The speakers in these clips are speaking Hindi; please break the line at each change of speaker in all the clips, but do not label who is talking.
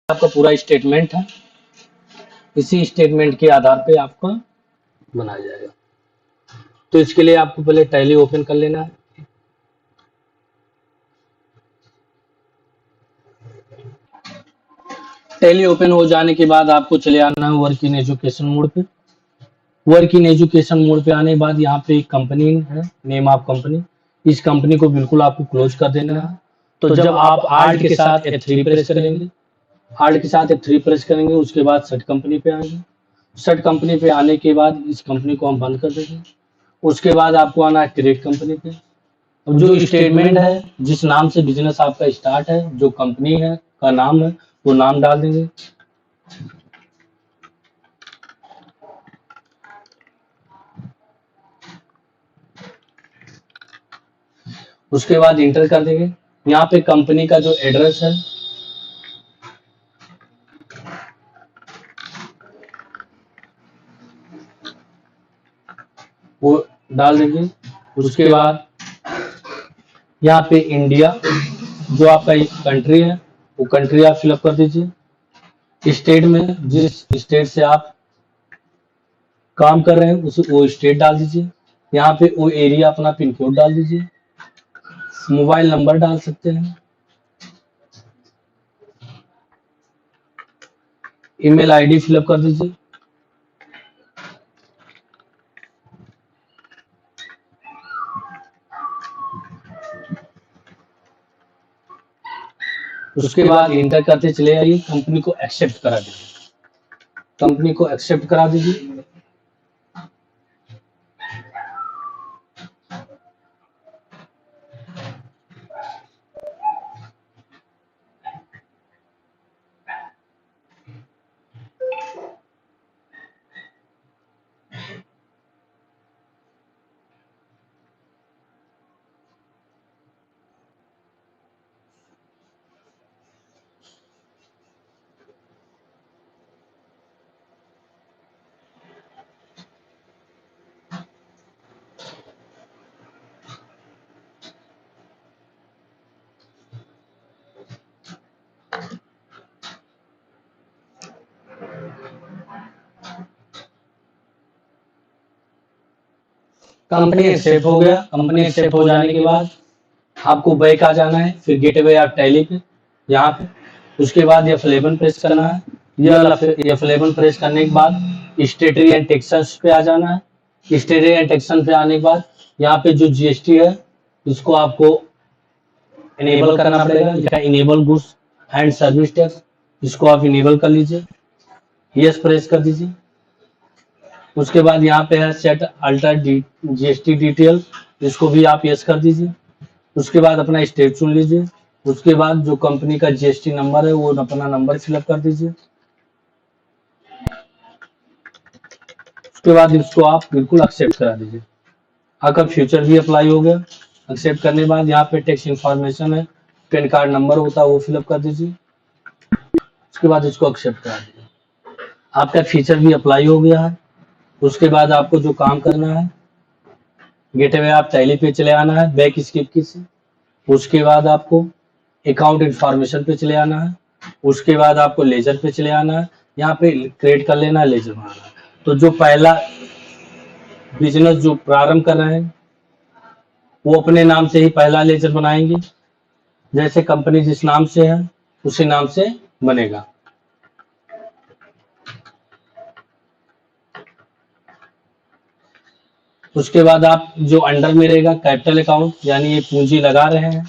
आपका पूरा स्टेटमेंट है। इसी स्टेटमेंट के आधार पे आपका बनाया जाएगा। तो इसके लिए आपको पहले टैली ओपन कर लेना है। टैली ओपन हो जाने के बाद आपको चले आना है वर्क इन एजुकेशन मोड पे। वर्क इन एजुकेशन मोड पे आने के बाद यहाँ पे एक कंपनी है, नेम ऑफ कंपनी। इस कंपनी को बिल्कुल आपको क्लोज कर देना है। तो जब आप आल्ट के साथ F3 प्रेस करेंगे, आल्ट के साथ F3 प्रेस करेंगे, उसके बाद सेट कंपनी पे आएंगे। सेट कंपनी पे आने के बाद इस कंपनी को हम बंद कर देंगे। उसके बाद आपको आना है क्रिएट कंपनी पे। अब जो स्टेटमेंट है, जिस नाम से बिजनेस आपका स्टार्ट है, जो कंपनी है का नाम है, वो नाम डाल देंगे। उसके बाद इंटर कर देंगे। यहाँ पे कंपनी का जो एड्रेस है वो डाल देंगे। उसके बाद यहाँ पे इंडिया जो आपका कंट्री है, वो कंट्री आप फिलअप कर दीजिए। स्टेट में जिस स्टेट से आप काम कर रहे हैं उस वो स्टेट डाल दीजिए। यहाँ पे वो एरिया अपना पिन कोड डाल दीजिए। मोबाइल नंबर डाल सकते हैं। ईमेल आईडी फिलअप कर दीजिए। उसके बाद इंटर करते चले आइए। कंपनी को एक्सेप्ट करा दीजिए। कंपनी को एक्सेप्ट करा दीजिए। कंपनी एक्सेप्ट हो गया। कंपनी एक्सेप्ट हो जाने के बाद आपको बैक आ जाना है, फिर गेटवे आप टैली पे यहाँ पे। उसके बाद F11 प्रेस करना है। F11 प्रेस करने के बाद स्टेटरी एंड टैक्सेस पे आ जाना है। स्टेटरी एंड टैक्सेस पे आने के बाद यहाँ पे जो GST है इसको आपको इनेबल करना पड़ेगा। Enable goods and service tax, इसको आप इनेबल कर लीजिए। यस प्रेस कर दीजिए। उसके बाद यहाँ पे है सेट अल्टर GST डिटेल, इसको भी आप यस कर दीजिए। उसके बाद अपना स्टेट चुन लीजिए। उसके बाद जो कंपनी का GST नंबर है वो अपना नंबर फिलअप कर दीजिए। उसके बाद इसको आप बिल्कुल एक्सेप्ट करा दीजिए। आपका फ्यूचर भी अप्लाई हो गया। एक्सेप्ट करने के बाद यहाँ पे टैक्स इंफॉर्मेशन है, पैन कार्ड नंबर होता है वो फिलअप कर दीजिए। उसके बाद इसको एक्सेप्ट करा दीजिए। आपका फीचर भी अप्लाई हो गया है। उसके बाद आपको जो काम करना है, गेटवे आप टैली पे चले आना है बैक स्किप की से। उसके बाद आपको अकाउंट इंफॉर्मेशन पे चले आना है। उसके बाद आपको लेजर पे चले आना है। यहाँ पे क्रिएट कर लेना है, लेजर बनाना है। तो जो पहला बिजनेस जो प्रारंभ कर रहे हैं वो अपने नाम से ही पहला लेजर बनाएंगे। जैसे कंपनी जिस नाम से है उसी नाम से बनेगा। उसके बाद आप जो अंडर में रहेगा कैपिटल अकाउंट, यानी ये पूंजी लगा रहे हैं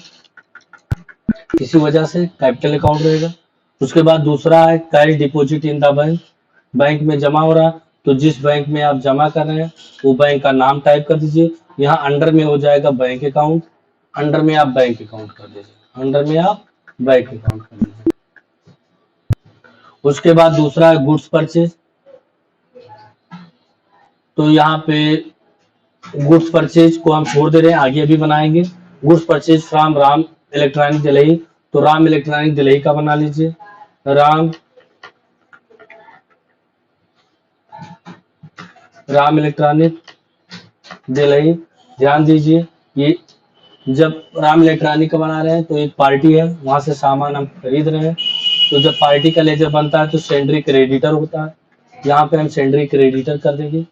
इसी वजह से कैपिटल अकाउंट रहेगा। उसके बाद दूसरा है cash deposit in the bank, bank में जमा हो रहा, तो जिस बैंक में आप जमा कर रहे हैं वो बैंक का नाम टाइप कर दीजिए। यहाँ अंडर में हो जाएगा बैंक अकाउंट, अंडर में आप बैंक अकाउंट कर दीजिए, अंडर में आप बैंक अकाउंट कर दीजिए। उसके बाद दूसरा है गुड्स परचेज, तो यहाँ पे गुड्स परचेज को हम छोड़ दे रहे हैं, आगे भी बनाएंगे। Goods purchase from Ram electronic Delhi, तो राम इलेक्ट्रॉनिक दिल्ली का बना लीजिए। राम इलेक्ट्रॉनिक दिल्ली। ध्यान दीजिए ये जब राम इलेक्ट्रॉनिक का बना रहे हैं तो एक पार्टी है, वहां से सामान हम खरीद रहे हैं, तो जब पार्टी का लेजर बनता है तो सेंड्री क्रेडिटर होता है, यहाँ पे हम सेंड्री क्रेडिटर कर देंगे,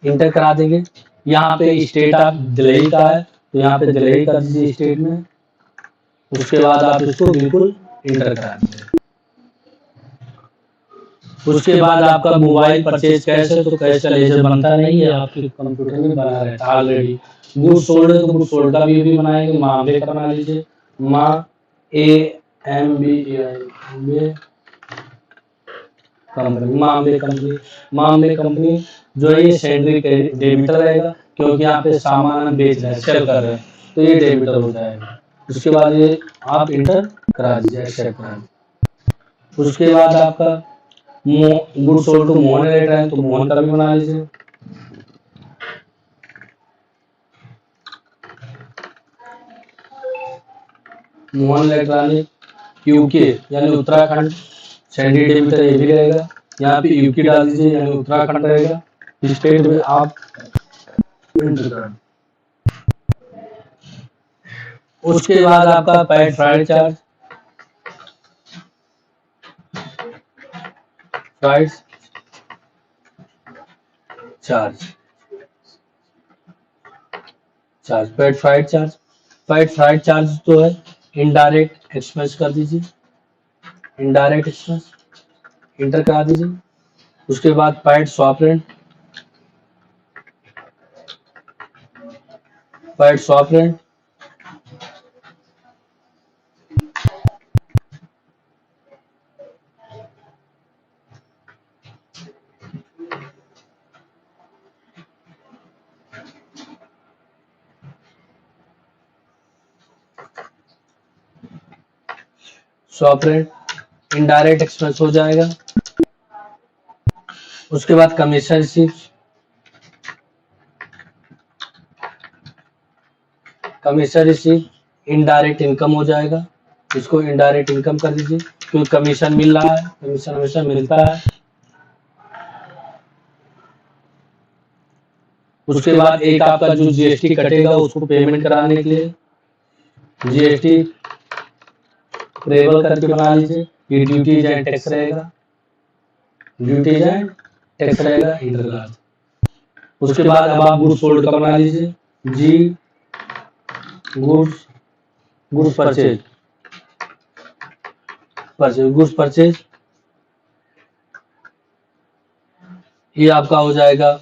इंटर करा देंगे। यहाँ पे स्टेट आप दिल्ली का है तो यहाँ पे दिल्ली कर दीजिए स्टेट में, उसके बाद आप इसको बिल्कुल इंटर करा दीजिए। उसके बाद आपका मोबाइल परचेज कैश है तो कैश का लेजर बनता नहीं है, आपके कंप्यूटर में बना रहता है ऑलरेडी। गुड्स सोल्ड है तो गुड्स सोल्ड का भी बनाएंगे, मामले का बना लीजिए, मामले कंपनी जो है ये सेंड्री डेबिटर रहेगा, क्योंकि यहाँ पे सामान हम बेच रहे हैं, सेल कर रहे हैं, तो ये डेबिटर हो जाएगा। उसके बाद ये आप इंटर करा दीजिए, एक्सेप्ट करा दीजिए। उसके बाद आपका goods sold to Mohan electronic, तो मोहन का भी बना लीजिए। मोहन इलेक्ट्रॉनिक यूके यानी उत्तराखंड, सेंड्री डेबिटर ये भी रहेगा, यहाँ पे यूके डाल दीजिए यानी उत्तराखंड रहेगा, स्टेट में आप इंटर करें। उसके बाद आपका pad fried charge, fried charge, pad fried charge, pad fried charge तो है इनडायरेक्ट एक्सपेंस कर दीजिए, इनडायरेक्ट एक्सपेंस इंटर करा दीजिए। उसके बाद pad swap rent, pad swap rent, swap rent indirect expense हो जाएगा। उसके बाद commission receipt, commission receipt indirect income हो जाएगा, इसको इनडायरेक्ट इनकम कर दीजिए, क्योंकि कमीशन मिल रहा है, कमीशन हमेशा मिलता है। उसके बाद एक आपका जो जीएसटी कटेगा उसको पेमेंट कराने के लिए जीएसटी पेबल करके बना लीजिए, ये ड्यूटीज एंड टैक्स रहेगा, ड्यूटीज एंड टैक्स रहेगा, इंटर करा दीजिए। उसके बाद अब आप गुड्स सोल्ड का बना लीजिए, जी गुड्स परचेज, गुड्स परचेज ये आपका हो जाएगा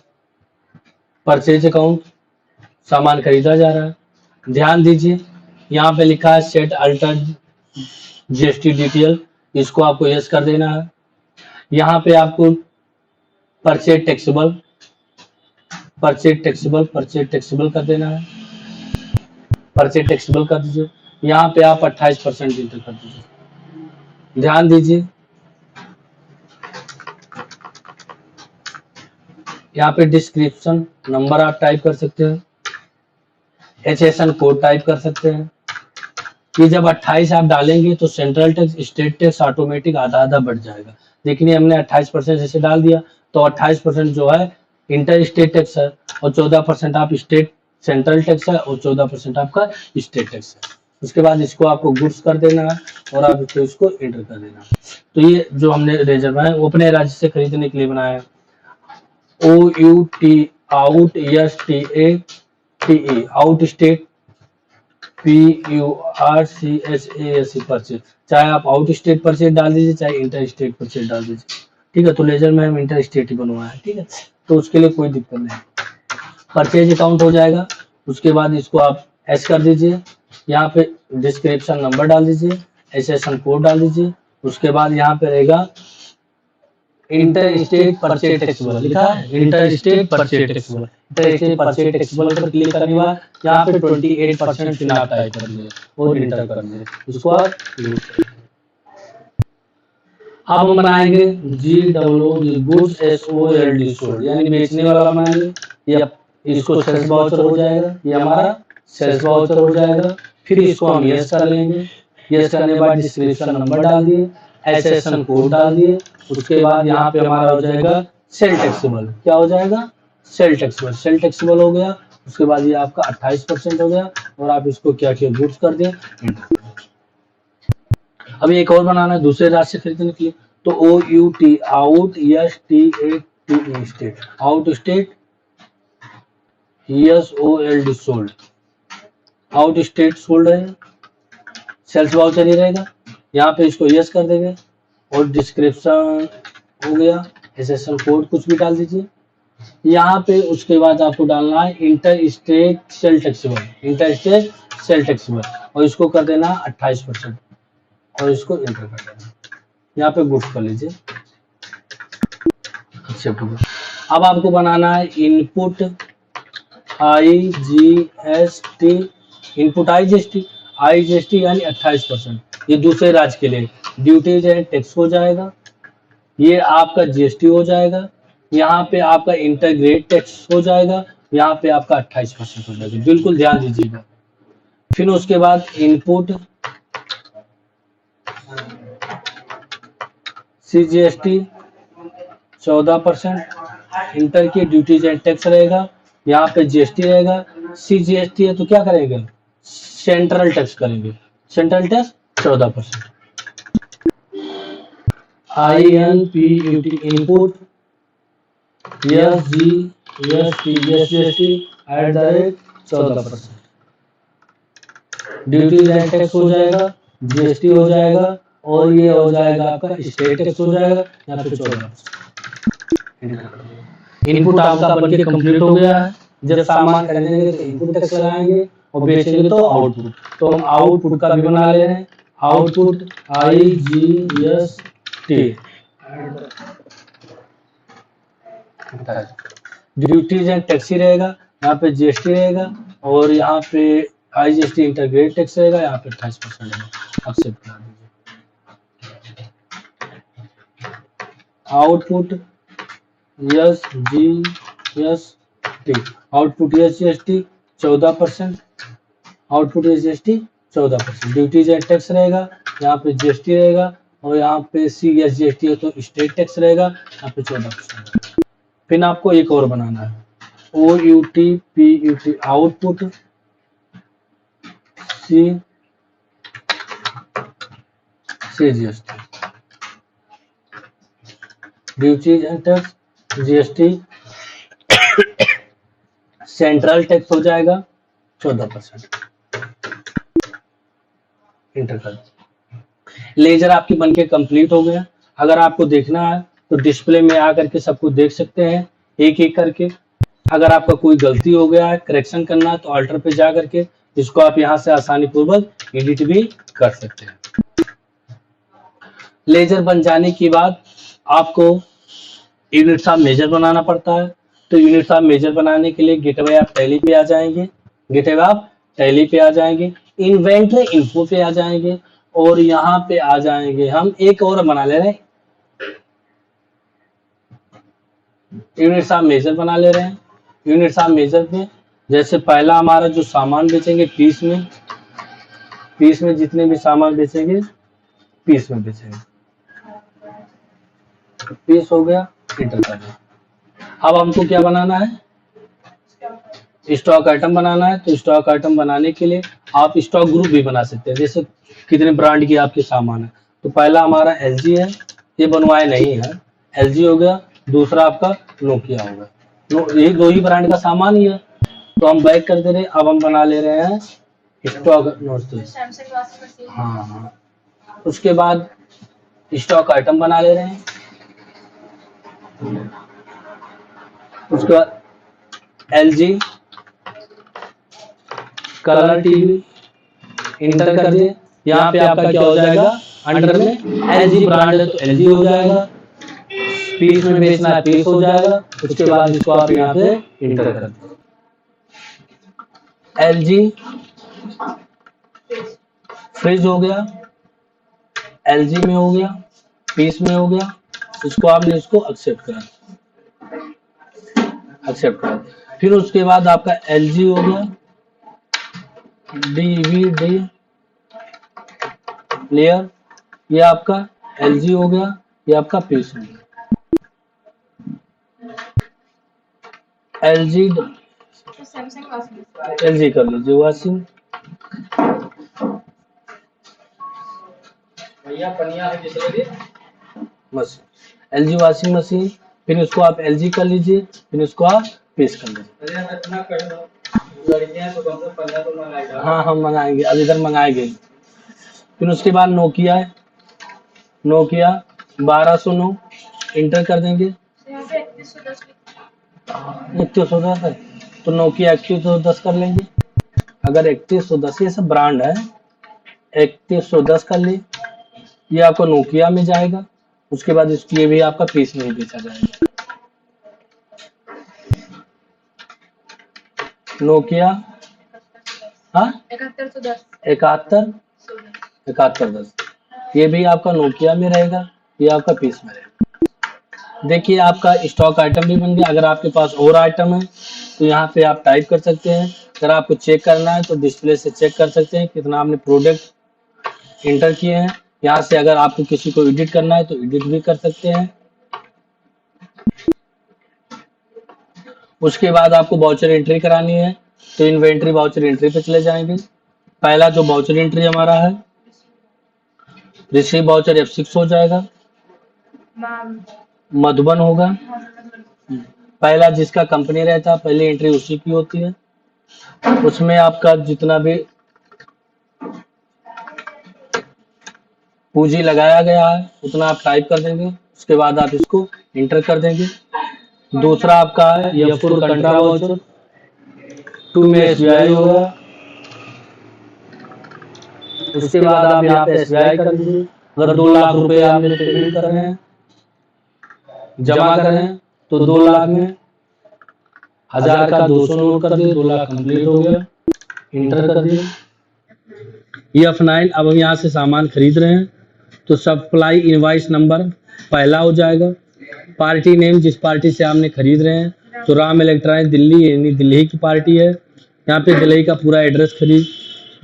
परचेज अकाउंट, सामान खरीदा जा रहा है। ध्यान दीजिए यहाँ पे लिखा है सेट अल्टर जीएसटी डिटेल, इसको आपको यस कर देना है। यहाँ पे आपको परचेज टैक्सेबल कर देना है, परचेज टैक्सेबल कर दीजिए। यहाँ पे आप 28% इंटर कर दीजिए। ध्यान दीजिए यहाँ पे डिस्क्रिप्शन नंबर आप टाइप कर सकते हैं, एचएसएन कोड टाइप कर सकते हैं। कि जब 28 आप डालेंगे तो central tax state tax automatic आधा बढ़ जाएगा, लेकिन हमने 28% ऐसे डाल दिया तो 28% जो है इंटर स्टेट टैक्स है और 14% आप स्टेट सेंट्रल टैक्स है और 14% आपका स्टेट टैक्स है। उसके बाद इसको आपको गुड्स कर देना है और आप इसको इंटर कर देना है। तो ये जो हमने रेजर बनाया वो अपने राज्य से खरीदने के लिए बनाया है। OUT out STATE out state PURCHASE purchase, चाहे आप आउट स्टेट परचेज डाल दीजिए चाहे इंटर स्टेट परचेज डाल दीजिए, ठीक है। तो लेजर में हम इंटर स्टेट ही बनवाया है, ठीक है, तो उसके लिए कोई दिक्कत नहीं। परचेज अकाउंट हो जाएगा। उसके बाद इसको आप एस कर दीजिए, यहाँ पे डिस्क्रिप्शन नंबर डाल दीजिए, एसएसएन कोड डाल दीजिए। उसके बाद यहाँ पे रहेगा इंटर स्टेट परचेज टैक्सेबल लिखा है, inter state purchase taxable, inter state purchase taxable पर क्लिक करने के बाद यहाँ पे 28% चुनाव टाइप कर दिए और इंटर कर दिए। इसको आप अब हम बनाएंगे गुड्स SOLD सोल्ड यानी बेचने वाला बनाएंगे, या इसको सेल्स वाउचर हो जाएगा, ये हमारा सेल्स वाउचर हो जाएगा। फिर इसको हम यस कर लेंगे, यस करने के बाद डिस्क्रिप्शन नंबर डाल दिए, एसएसएन कोड डाल दिए। उसके बाद यहाँ पे हमारा हो जाएगा सेल टैक्सेबल, क्या हो जाएगा सेल टैक्सेबल हो गया। उसके बाद ये आपका 28% हो गया और आप इसको क्या किया गुड्स कर दिए। अभी एक और बनाना है दूसरे राज्य से खरीदने के लिए, तो OUT out, STATE state, out state, SOLD sold, out state sold है, सेल्स वाउचर ही रहेगा। यहाँ पे इसको यस कर देंगे और डिस्क्रिप्शन हो गया, एसएसएन कोड कुछ भी डाल दीजिए। यहाँ पे उसके बाद आपको डालना है interstate sale taxable, interstate sale taxable, और इसको कर देना 28% और इसको इंटर कर देना। यहाँ पे गुड्स कर लीजिए, एक्सेप्ट हो गया। अब आपको बनाना है इनपुट IGST, इनपुट IGST यानी 28%, ये दूसरे राज्य के लिए ड्यूटीज एंड टैक्स हो जाएगा, ये आपका GST हो जाएगा, यहाँ पे आपका इंटरग्रेट टैक्स हो जाएगा, यहाँ पे आपका 28% हो जाएगा, बिल्कुल ध्यान दीजिएगा। फिर उसके बाद इनपुट CGST 14%, इंटर की ड्यूटीज एंड टैक्स रहेगा, यहाँ पे GST रहेगा। CGST है तो क्या करेंगे, सेंट्रल टैक्स करेंगे, central tax 14%। INPUT input SGST at the rate 14%, duties and tax हो जाएगा, GST हो जाएगा, और ये हो जाएगा आपका स्टेट टैक्स हो जाएगा, यहाँ पे 14%। इनपुट आपका बनके कंप्लीट हो गया है। जब सामान खरीदेंगे तो इनपुट टैक्स लगाएंगे और बेचेंगे तो आउटपुट, तो हम आउटपुट का भी बना ले रहे हैं, output IGST, duties and tax ही रहेगा, यहाँ पे GST रहेगा, और यहाँ पे IGST इंटरग्रेट टैक्स रहेगा, यहाँ पे 28% है, एक्सेप्ट कर दीजिए। Output SGST, output SGST 14%, output SGST 14%, duties and tax रहेगा, यहाँ पे GST रहेगा, और यहाँ पे CSGST है तो स्टेट टैक्स रहेगा, यहाँ पे 14%। फिर आपको एक और बनाना है OUT PUT, output CGST, duties and tax GST, central tax हो जाएगा 14%, इंटर कर। लेजर आपकी बनके कंप्लीट हो गया। अगर आपको देखना है तो डिस्प्ले में आकर के सब कुछ देख सकते हैं एक एक करके। अगर आपका कोई गलती हो गया है, करेक्शन करना है, तो अल्टर पे जा करके इसको आप यहाँ से आसानी पूर्वक एडिट भी कर सकते हैं। लेजर बन जाने के बाद आपको यूनिट्स ऑफ मेजर बनाना पड़ता है। तो यूनिट्स ऑफ मेजर बनाने के लिए गेटवे ऑफ टैली पे आ जाएंगे, गेटवे ऑफ टैली पे आ जाएंगे, इन्वेंटरी इन्फो पे आ जाएंगे, और यहाँ पे आ जाएंगे। हम एक और बना ले रहे हैं, यूनिट्स ऑफ मेजर बना ले रहे हैं। यूनिट्स ऑफ मेजर पे जैसे पहला हमारा जो सामान बेचेंगे पीस में जितने भी सामान बेचेंगे पीस में बेचेंगे, पीस हो गया, इंटर कर दिया। अब हमको क्या बनाना है, स्टॉक आइटम बनाना है। तो स्टॉक आइटम बनाने के लिए आप स्टॉक ग्रुप भी बना सकते हैं, जैसे कितने ब्रांड की आपके सामान है। तो पहला हमारा LG है, ये बनवाए नहीं है, LG हो गया। दूसरा आपका नोकिया होगा, यही दो ही ब्रांड का सामान ही है। तो हम बैक कर दे रहे हैं। अब हम बना ले रहे हैं स्टॉक नोट, हाँ, उसके बाद स्टॉक आइटम बना ले रहे हैं। उसके बाद LG कलर टीवी इंटर कर दिए। यहाँ पे आपका क्या हो जाएगा, अंडर में LG ब्रांड है तो LG हो जाएगा, पीस में बेचना है पीस हो जाएगा। उसके बाद इसको आप यहाँ पे इंटर कर दीजिए। LG फ्रिज हो गया, LG में हो गया, पीस में हो गया। इसको आपने इसको एक्सेप्ट करा, एक्सेप्ट करा। फिर उसके बाद आपका LG हो गया, DVD प्लेयर, ये आपका LG हो गया, ये आपका पीस हो गया। LG कर लीजिए वॉशिंग, भैया पनिया है किस लगे मशीन, एलजी वॉशिंग मशीन, फिर उसको आप एलजी कर लीजिए, फिर उसको आप पेश कर लीजिए। अरे इतना कर दो, लड़कियां तो कम से 15 तो मंगाएगा। हाँ हम मंगाएंगे, अब इधर मंगाएंगे। फिर उसके बाद नोकिया है, नोकिया 1209 इंटर कर देंगे। यहाँ पे 3110 है तो नोकिया 3110 कर लेंगे। अगर 3110 ये सब ब्रांड है, 3110 कर ली, ये आपको नोकिया में जाएगा। उसके बाद इसकी ये भी आपका पीस में ही बेचा जाएगा। नोकिया हाँ 7110 ये भी आपका नोकिया में रहेगा, ये आपका पीस में रहेगा। देखिए आपका स्टॉक आइटम भी बन गया। अगर आपके पास और आइटम है तो यहाँ पे आप टाइप कर सकते हैं। अगर आपको चेक करना है तो डिस्प्ले से चेक कर सकते हैं कितना आपने प्रोडक्ट इंटर किए हैं। यहाँ से अगर आपको किसी को एडिट करना है तो एडिट भी कर सकते हैं। उसके बाद आपको वाउचर एंट्री करानी है तो इन्वेंट्री वाउचर एंट्री पे चले जाएंगे। पहला जो वाउचर एंट्री हमारा है, रिसीव वाउचर F6 हो जाएगा, मधुबन होगा। पहला जिसका कंपनी रहता है पहली एंट्री उसी की होती है। उसमें आपका जितना भी पूंजी लगाया गया है उतना आप टाइप कर देंगे। उसके बाद आप इसको इंटर कर देंगे। दूसरा आपका है F4 कंट्रा वाउचर, 2 में SBI होगा। उसके बाद आप यहाँ पे SBI कर दीजिए। अगर 2 लाख रुपए आपने पेमेंट कर रहे हैं, जमा कर रहे हैं तो 2 लाख में 1000 का 200 नोट कर दिए, 2 लाख कंप्लीट हो गया, इंटर कर दिए। F9 अब हम यहाँ से सामान खरीद रहे हैं तो सप्लाई इनवाइस नंबर पहला हो जाएगा। पार्टी नेम जिस पार्टी से आपने खरीद रहे हैं तो राम इलेक्ट्रॉनिक दिल्ली, यानी दिल्ली की पार्टी है। यहाँ पे दिल्ली का पूरा एड्रेस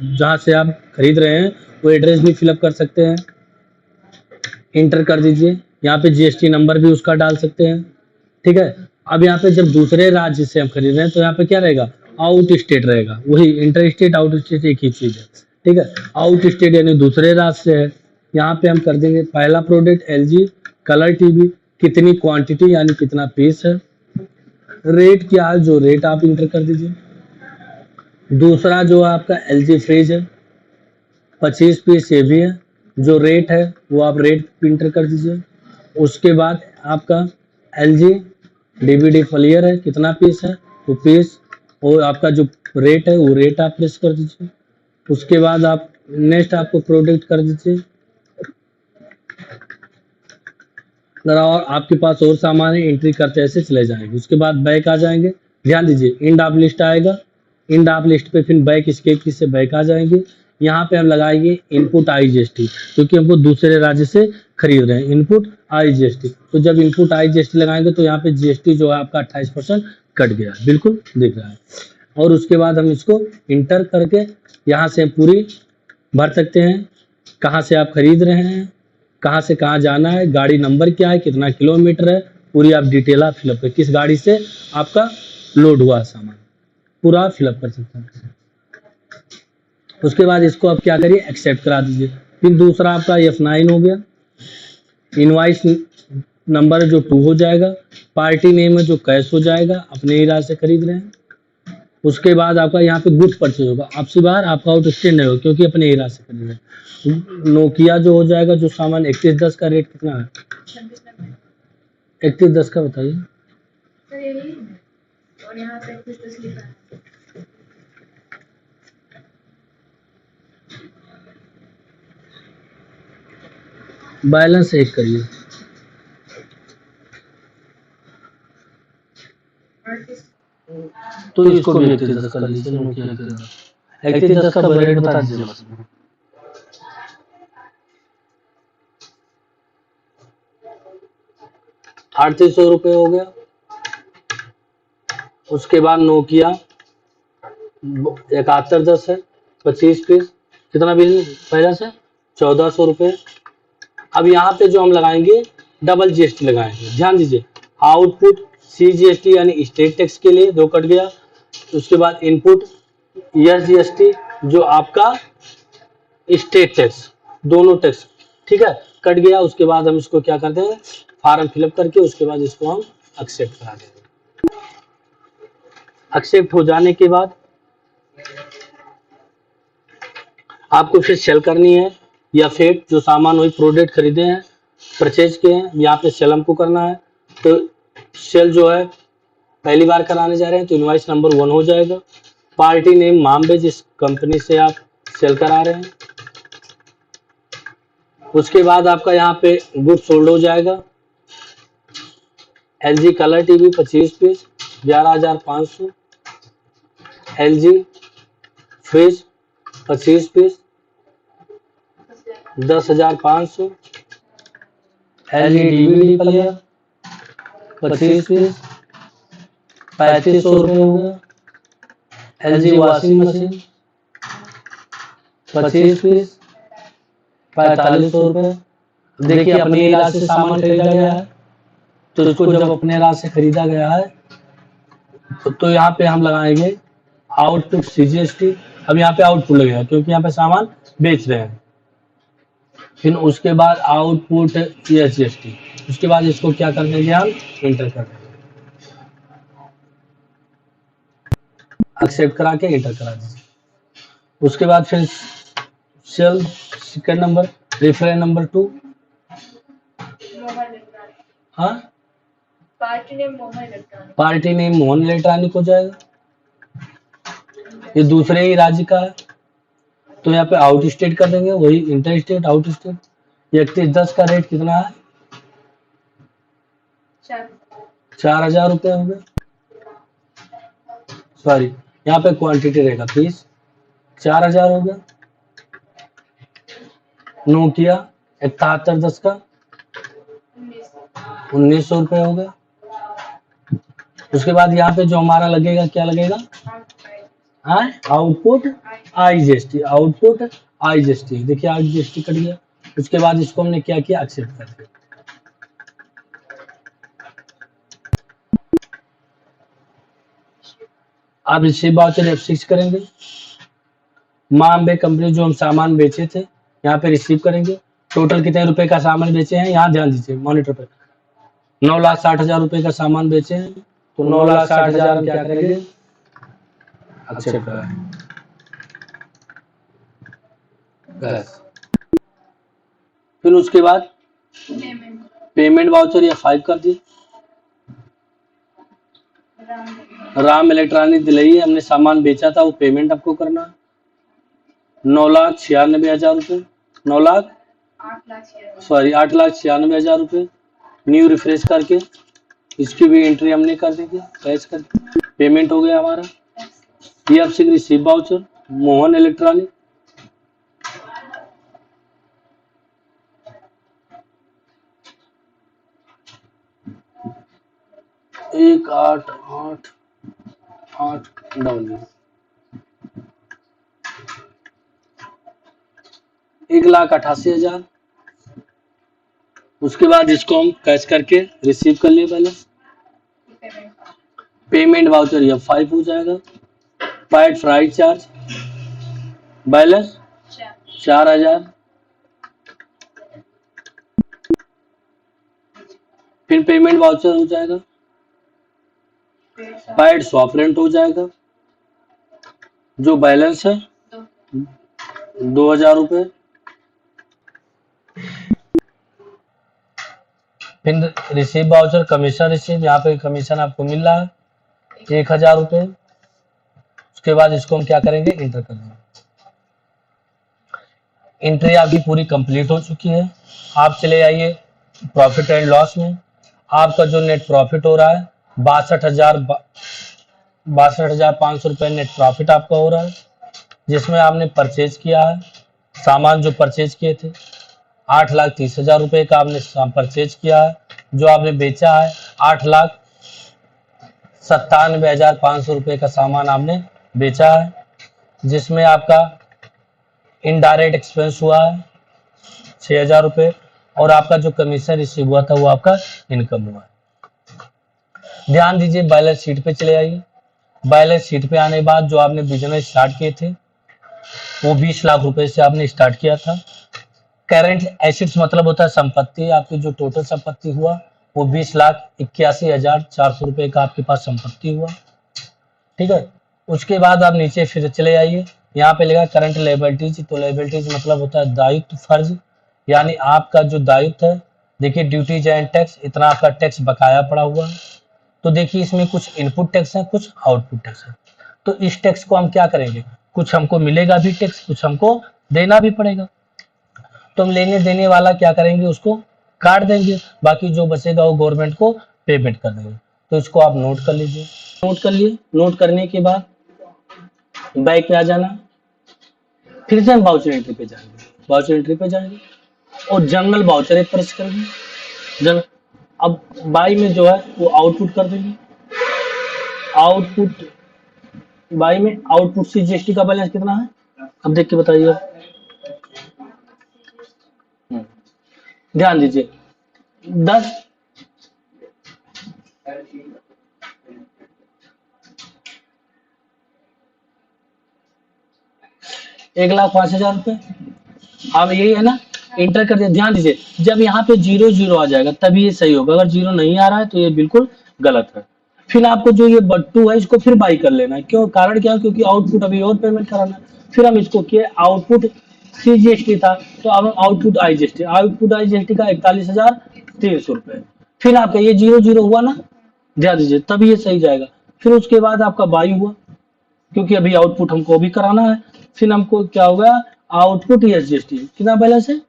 जहाँ से आप खरीद रहे हैं वो एड्रेस भी फिलअप कर सकते हैं, इंटर कर दीजिए। यहाँ पे GST नंबर भी उसका डाल सकते हैं। ठीक है, अब यहाँ पे जब दूसरे राज्य से हम खरीद रहे हैं तो यहाँ पे क्या रहेगा, आउट स्टेट रहेगा। वही इंटर स्टेट आउट स्टेट एक ही चीज है। ठीक है, आउट स्टेट यानी दूसरे राज्य से है। यहाँ पे हम कर देंगे पहला प्रोडक्ट LG कलर टीवी, कितनी क्वांटिटी यानी कितना पीस है, रेट क्या है जो रेट आप इंटर कर दीजिए। दूसरा जो आपका LG फ्रिज है 25 पीस, ये भी है, जो रेट है वो आप रेट इंटर कर दीजिए। उसके बाद आपका LG DVD प्लेयर है, कितना पीस है वो पीस, और आपका जो रेट है वो रेट आप प्रेस कर दीजिए। उसके बाद आप नेक्स्ट आपको प्रोडक्ट कर दीजिए। और आपके पास और सामान है, एंट्री करते ऐसे चले जाएंगे। उसके बाद बैक आ जाएंगे। ध्यान दीजिए इंड ऑफ लिस्ट आएगा, इंड ऑफ लिस्ट पे फिर बैक स्केप की से बैक आ जाएंगे। यहाँ पे हम लगाएंगे इनपुट IGST, क्योंकि हमको दूसरे राज्य से खरीद रहे हैं, इनपुट IGST। तो जब इनपुट IGST लगाएंगे तो यहाँ पे GST जो है आपका 28% कट गया, बिल्कुल दिख रहा है। और उसके बाद हम इसको इंटर करके यहाँ से पूरी भर सकते हैं, कहाँ से आप खरीद रहे हैं, कहाँ से कहाँ जाना है, गाड़ी नंबर क्या है, कितना किलोमीटर है, पूरी आप डिटेल आप फिलअप कर, किस गाड़ी से आपका लोड हुआ सामान, पूरा फिलअप कर सकते हैं। उसके बाद इसको आप क्या करिए, एक्सेप्ट करा दीजिए। फिर दूसरा आपका F9 हो गया, इनवाइस नंबर जो 2 हो जाएगा, पार्टी नेम है जो कैश हो जाएगा, अपने ही राज्य से खरीद रहे हैं। उसके बाद आपका यहाँ पे गुड्स परचेज होगा, आपसी बार आपका आउट स्टेट नहीं होगा क्योंकि अपने ही राज्य से खरीद रहे हैं। नोकिया जो हो जाएगा, जो सामान 3110 का रेट कितना है, 3110 का बताइए। और यहाँ पे 3110 लिखा है। बैलेंस एक करिए, तो इसको भी 3110 कर लीजिए। नोकिया 3110 का रेट बता दीजिए बस। 3800 रुपये हो गया। उसके बाद नोकिया 7110 है, 25 पीस, कितना बिल पहले से 1400 रुपये। अब यहाँ पे जो हम लगाएंगे डबल GST लगाएंगे, ध्यान दीजिए। आउटपुट CGST यानी स्टेट टैक्स के लिए 2 कट गया। उसके बाद इनपुट SGST जो आपका स्टेट टैक्स, दोनों टैक्स ठीक है, कट गया। उसके बाद हम इसको क्या करते हैं, फॉर्म फिलअप करके उसके बाद इसको हम एक्सेप्ट करा देंगे। एक्सेप्ट हो जाने के बाद आपको फिर सेल करनी है, या फिर जो सामान वही प्रोडक्ट खरीदे हैं, परचेज किए हैं, यहाँ पे सेल हमको करना है। तो सेल जो है पहली बार कराने जा रहे हैं तो इनवाइस नंबर 1 हो जाएगा। पार्टी नेम मामबे, जिस कंपनी से आप सेल करा रहे हैं। उसके बाद आपका यहाँ पे गुड सोल्ड हो जाएगा। LG colour TV 25 piece 11,500। LG fridge 25 piece 10,500। LG DVD player 25 piece 3,500 रुपये हो गया। LG वॉशिंग मशीन 25 पीस 4,500 रुपये। देखिए अपने इलाज से सामान खरीदा गया है, तो इसको जब अपने इलाज से खरीदा गया है तो यहाँ पे हम लगाएंगे आउटपुट CGST। अब यहाँ पे आउटपुट लगेगा क्योंकि यहाँ पे सामान बेच रहे हैं। फिर उसके बाद आउटपुट GST। उसके बाद इसको क्या कर देंगे, हम एंटर कर देंगे। एक्सेप्ट करा के एंटर करा दीजिए। उसके बाद फिर sale second number, reference number 2। हाँ, पार्टी नेम मोहन इलेक्ट्रॉनिक हो जाएगा। ये दूसरे ही राज्य का है तो यहाँ पे आउट स्टेट कर देंगे, वही इंटर स्टेट आउट स्टेट। 3110 का रेट कितना है, 4,000 रुपये हो गए। सॉरी, यहाँ पे क्वांटिटी रहेगा पीस, 4,000 हो गया। नोकिया 7110 का 1,900 रुपये हो गया। उसके बाद यहाँ पे जो हमारा लगेगा, क्या लगेगा, आउटपुट IGST। आउटपुट IGST, देखिए IGST कट गया। उसके बाद इसको हमने क्या किया, एक्सेप्ट कर दिया। आप रिसीव वाउचर F6 करेंगे। मां अंबे कंपनी जो हम सामान बेचे थे यहाँ पे रिसीव करेंगे। टोटल कितने रुपए का सामान बेचे हैं, यहाँ ध्यान दीजिए मॉनिटर पे। 9,60,000 रुपए का सामान बेचे हैं, तो 9,60,000 हम क्या करेंगे, एक्सेप्ट करेंगे। बस फिर उसके बाद पेमेंट वाउचर या 5 कर दी। राम इलेक्ट्रॉनिक दिल्ली हमने सामान बेचा था, वो पेमेंट आपको करना है। 9,96,000 रुपये, 8,96,000 रुपये। न्यू रिफ्रेश करके इसकी भी एंट्री हमने कर दी थी, कैश करके पेमेंट हो गया हमारा। ये आपसे रिसीव वाउचर मोहन इलेक्ट्रॉनिक। एक 8,8,8 1,88,000। उसके बाद इसको हम कैश करके रिसीव कर लिए बैलेंस। पेमेंट वाउचर या 5 हो जाएगा। Pied fried charge balance 4,000। फिर पेमेंट वाउचर हो जाएगा। पाइड शॉप रेंट हो जाएगा, जो बैलेंस है 2,000 रुपये। फिर रिसीव वाउचर कमीशन रिसीव, यहाँ पे कमीशन आपको मिल रहा है 1,000 रुपये। उसके बाद इसको हम क्या करेंगे, इंटर कर देंगे। एंट्री आपकी पूरी कंप्लीट हो चुकी है। आप चले आइए प्रॉफिट एंड लॉस में। आपका जो नेट प्रॉफिट हो रहा है 62,500 रुपये नेट प्रॉफिट आपका हो रहा है, जिसमें आपने परचेज किया है सामान, जो परचेज किए थे 8,30,000 रुपये का आपने परचेज किया है। जो आपने बेचा है 8,97,500 रुपये का सामान आपने बेचा है, जिसमें आपका इनडायरेक्ट एक्सपेंस हुआ है 6,000 रुपये, और आपका जो कमीशन रिसीव हुआ था वो आपका इनकम हुआ है। ध्यान दीजिए, बैलेंस शीट पे चले आइए। बैलेंस शीट पे आने के बाद जो आपने बिजनेस स्टार्ट किए थे वो 20 लाख रुपए से आपने स्टार्ट किया था। करेंट एसेट्स मतलब होता है संपत्ति, आपकी जो टोटल संपत्ति हुआ वो 20,81,400 रुपए का आपके पास संपत्ति हुआ। ठीक है, उसके बाद आप नीचे फिर चले आइए, यहाँ पे लगा करंट लायबिलिटीज। तो लायबिलिटीज मतलब होता है दायित्व, फर्ज, यानी आपका जो दायित्व है। देखिए ड्यूटीज एंड टैक्स, इतना आपका टैक्स बकाया पड़ा हुआ है। तो देखिए इसमें कुछ इनपुट टैक्स है, कुछ आउटपुट टैक्स है। तो इस टैक्स को हम क्या करेंगे, कुछ हमको मिलेगा भी टैक्स, कुछ हमको देना भी पड़ेगा। तो हम लेने देने वाला क्या करेंगे, उसको काट देंगे, बाकी जो बचेगा वो गवर्नमेंट को पेमेंट कर देंगे। तो इसको आप नोट कर लीजिए। नोट कर लिए, नोट करने के बाद बैक पे आ जाना, फिर से हम वाउचर एंट्री पे जाएंगे, वाउचर एंट्री पे जाएंगे और जनरल वाउचर एक प्रेस करेंगे। जनरल, अब बाई में जो है वो आउटपुट कर देंगे। आउटपुट बाई में आउटपुट से जीएसटी का बैलेंस कितना है, अब देख के बताइए। ध्यान दीजिए 10 1,05,000 रुपए। अब यही है ना, इंटर कर दिया। ध्यान दीजिए जब यहाँ पे 0 0 आ जाएगा तभी ये सही होगा, अगर 0 नहीं आ रहा है तो ये बिल्कुल गलत है। फिर आपको जो ये बट्टू है इसको फिर बाई कर लेना है। क्यों, कारण क्या है, क्योंकि आउटपुट अभी और पेमेंट कराना है। फिर हम इसको किए, आउटपुट सीजीएसटी था तो अब आउटपुट आईजीएसटी, आउटपुट आईजीएसटी का 41,300 रुपए। फिर आपका ये 0 0 हुआ ना, ध्यान दीजिए तभी ये सही जाएगा। फिर उसके बाद आपका बाई हुआ, क्योंकि अभी आउटपुट हमको भी कराना है। फिर हमको क्या होगा, आउटपुट एसजीएसटी कितना बैलेंस है,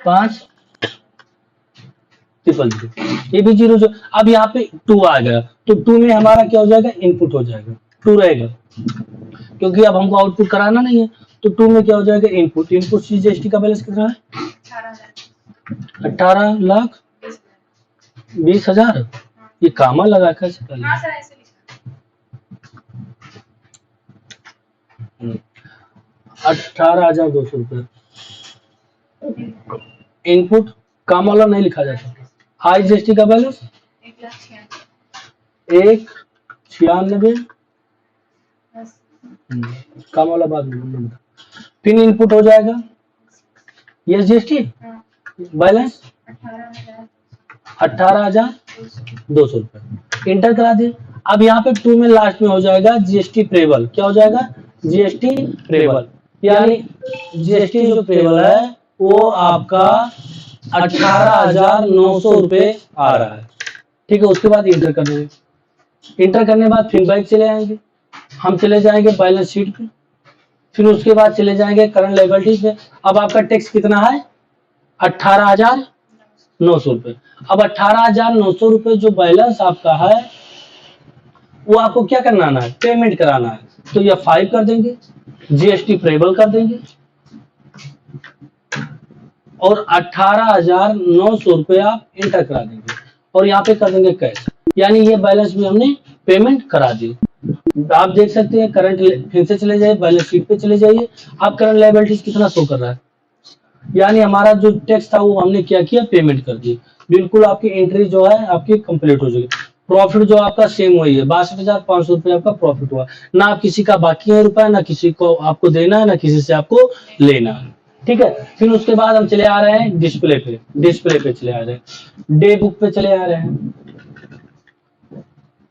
5,000,000, ये भी 0 0। अब यहाँ पे 2 आ गया तो 2 में हमारा क्या हो जाएगा, इनपुट हो जाएगा, 2 रहेगा, क्योंकि अब हमको आउटपुट कराना नहीं है। तो 2 में क्या हो जाएगा, इनपुट। इनपुट सीजीएसटी का बैलेंस कितना है, 18,20,000। ये कामा लगा कर 18,200 रुपए इनपुट, काम वाला नहीं लिखा जाता। आई जीएसटी का बैलेंस 1,96। काम वाला बाद में। पिन इनपुट हो जाएगा, ये जीएसटी बैलेंस 18,200 रुपए, इंटर करा दिए। अब यहाँ पे 2 में लास्ट में हो जाएगा जीएसटी प्रेबल। क्या हो जाएगा, जीएसटी प्रेबल, यानी जीएसटी जो प्रेबल है वो आपका 18,900 रुपए आ रहा है। ठीक है, उसके बाद इंटर कर देंगे। इंटर करने के बाद फिर बैक चले आएंगे, हम चले जाएंगे बैलेंस शीट पे। फिर उसके बाद चले जाएंगे करंट लायबिलिटीज पे। अब आपका टैक्स कितना है, 18,900 रुपए। अब 18,900 रुपए जो बैलेंस आपका है वो आपको क्या करना है, पेमेंट कराना है। तो ये 5 कर देंगे, जीएसटी प्रेबल कर देंगे और 18,900 रुपए आप इंटर करा देंगे और यहाँ पे कर देंगे कैश, यानी ये बैलेंस भी हमने पेमेंट करा दी। आप देख सकते हैं करंट, फिर से चले जाइए बैलेंस शीट पे चले जाइए। आप करंट लायबिलिटीज कितना शो कर रहा है, यानी हमारा जो टैक्स था वो हमने क्या किया, पेमेंट कर दी। बिल्कुल आपकी एंट्री जो है आपकी कंप्लीट हो जाएगी। प्रॉफिट जो आपका सेम वही है, 62,500 रुपए आपका प्रॉफिट हुआ। ना आप किसी का बाकी है रुपया, ना किसी को आपको देना है, ना किसी से आपको लेना है। ठीक है, फिर उसके बाद हम चले आ रहे हैं डिस्प्ले पे। डिस्प्ले पे चले आ रहे हैं, डे बुक पे चले आ रहे हैं।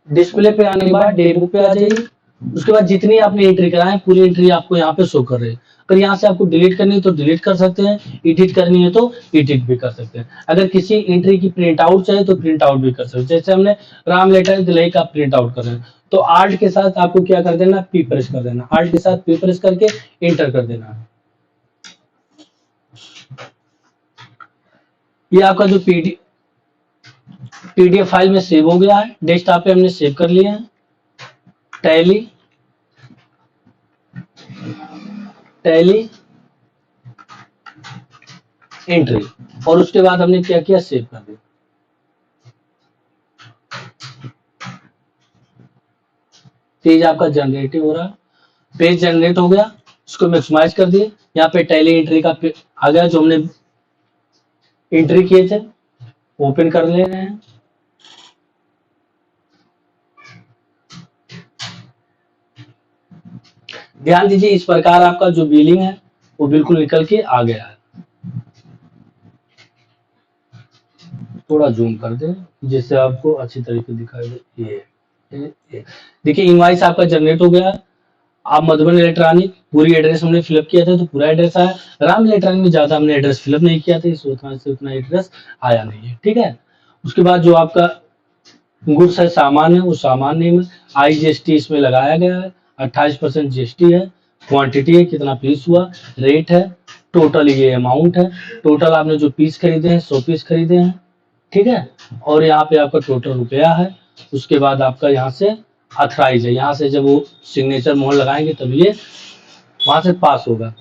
डिस्प्ले पे आने के बाद डे बुक पे आ जाइए। उसके बाद जितनी आपने एंट्री कराए पूरी एंट्री आपको यहाँ पे शो कर रही है। अगर यहाँ से आपको डिलीट करनी है तो डिलीट कर सकते हैं, एडिट करनी है तो एडिट भी कर सकते हैं। अगर किसी एंट्री की प्रिंट आउट चाहिए तो प्रिंट आउट भी कर सकते हैं। जैसे हमने राम लेटर दिलाई का प्रिंट आउट कर रहे हैं तो आल्ट के साथ आपको क्या कर देना, पी प्रेस कर देना, आल्ट के साथ पी प्रेस करके एंटर कर देना। ये आपका जो पीडीएफ फाइल में सेव हो गया है, डेस्कटॉप पे हमने सेव कर लिया है। टैली एंट्री, और उसके बाद हमने क्या किया, सेव कर दिया। पेज आपका जनरेट हो रहा है, पेज जनरेट हो गया, उसको मैक्सिमाइज कर दिए। यहाँ पे टैली एंट्री का आ गया जो हमने एंट्री किए थे, ओपन कर ले रहे हैं। ध्यान दीजिए इस प्रकार आपका जो बिलिंग है वो बिल्कुल निकल के आ गया है। थोड़ा जूम कर दें जिससे आपको अच्छी तरीके दिखाई दे। ये देखिए इनवाइस आपका जनरेट हो गया। आप मधुबन इलेक्ट्रॉनिक पूरी एड्रेस हमने फिलअप किया था तो पूरा एड्रेस आया। राम इलेक्ट्रॉनिक में ज्यादा हमने एड्रेस फिलअप नहीं किया था, इस वजह से उतना एड्रेस आया नहीं है। ठीक है, उसके बाद जो आपका गुड्स है, सामान है, वो सामान नेम है, IGST इसमें लगाया गया है, 28% GST है, क्वांटिटी है कितना पीस हुआ, रेट है, टोटल ये अमाउंट है, टोटल आपने जो पीस खरीदे हैं 100 पीस खरीदे हैं। ठीक है, और यहाँ पे आपका टोटल रुपया है। उसके बाद आपका यहाँ से अथराइज है, यहाँ से जब वो सिग्नेचर मोहर लगाएंगे तब ये वहां से पास होगा।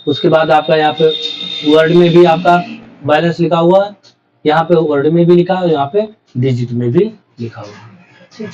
उसके बाद आपका यहाँ पे वर्ड में भी आपका बैलेंस लिखा हुआ है, यहाँ पे वर्ड में भी लिखा है, यहाँ पे डिजिट में भी लिखा हुआ है।